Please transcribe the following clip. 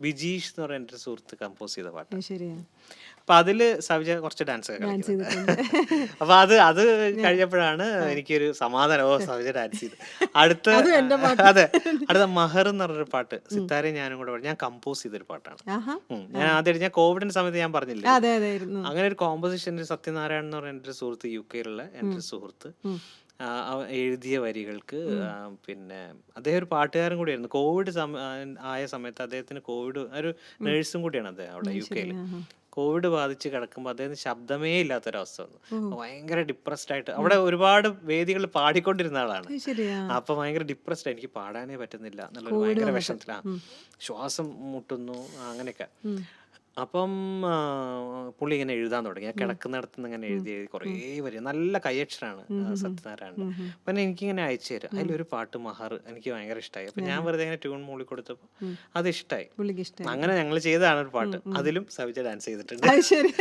ബിജീഷ് എന്ന് പറയുന്ന എൻ്റെ ഒരു സുഹൃത്ത് കമ്പോസ് ചെയ്ത പാട്ട്. ശരിയാ. അപ്പൊ അതില് സവിജ കുറച്ച് ഡാൻസ് ഒക്കെ ഡാൻസ് കളിക്കുന്നുണ്ട്. ചെയ്തിട്ടുണ്ട്. അപ്പൊ അത് കഴിഞ്ഞപ്പോഴാണ് എനിക്കൊരു സമാധാനം, ഓ സവിജ ഡാൻസ് ചെയ്തു. അടുത്ത അതും എന്റെ പാട്ട്. അതെ, അടുത്ത മഹർ എന്ന് പറഞ്ഞൊരു പാട്ട് സിത്താരയും ഞാനും കൂടെ ഞാൻ കമ്പോസ് ചെയ്തൊരു പാട്ടാണ്. ആഹാ. ഞാൻ ആദ്യമായിട്ട് ഞാൻ കോവിഡിന്റെ സമയത്ത് ഞാൻ പറഞ്ഞില്ലേ, അതെ അതെ ആയിരുന്നു. അങ്ങനെ ഒരു കോമ്പോസിഷൻ സത്യനാരായണൻ എന്ന് പറയുന്ന എൻ്റെ ഒരു സുഹൃത്ത്, UK-യിലുള്ള എൻ്റെ ഒരു സുഹൃത്ത് എഴുതിയ വരികൾക്ക് പിന്നെ അദ്ദേഹം ഒരു പാട്ടുകാരൻ കൂടിയായിരുന്നു. കോവിഡ് ആയ സമയത്ത് അദ്ദേഹത്തിന് കോവിഡ്, ഒരു നേഴ്സും കൂടിയാണ് അദ്ദേഹം അവിടെ UK-യിൽ. കോവിഡ് ബാധിച്ച് കിടക്കുമ്പോൾ അദ്ദേഹത്തിന് ശബ്ദമേ ഇല്ലാത്തൊരവസ്ഥ വന്നു. ഭയങ്കര ഡിപ്രസ്ഡ് ആയിട്ട്, അവിടെ ഒരുപാട് വേദികൾ പാടിക്കൊണ്ടിരുന്ന ആളാണ്. ശരിയാ. അപ്പൊ ഭയങ്കര ഡിപ്രസ്ഡ്, എനിക്ക് പാടാനേ പറ്റുന്നില്ല എന്നുള്ളൊരു ഭയങ്കര വിഷമത്തിലാ, ശ്വാസം മുട്ടുന്നു അങ്ങനെയൊക്കെ. അപ്പം പുള്ളി ഇങ്ങനെ എഴുതാൻ തുടങ്ങി. ഞാൻ കിടക്കുന്നിടത്ത് നിന്ന് ഇങ്ങനെ എഴുതി കുറേ വരി, നല്ല കയ്യക്ഷരാണ് സത്യനാരായണൻ. അപ്പം എനിക്കിങ്ങനെ അയച്ചു തരും. അതിലൊരു പാട്ട് മഹർ എനിക്ക് ഭയങ്കര ഇഷ്ടമായി. അപ്പൊ ഞാൻ വെറുതെ ഇങ്ങനെ ട്യൂൺ മൂളി കൊടുത്തപ്പോൾ അത് ഇഷ്ടമായി. അങ്ങനെ ഞങ്ങൾ ചെയ്തതാണ് ഒരു പാട്ട്. അതിലും സവിജ ഡാൻസ് ചെയ്തിട്ടുണ്ട്. അത് ശരി.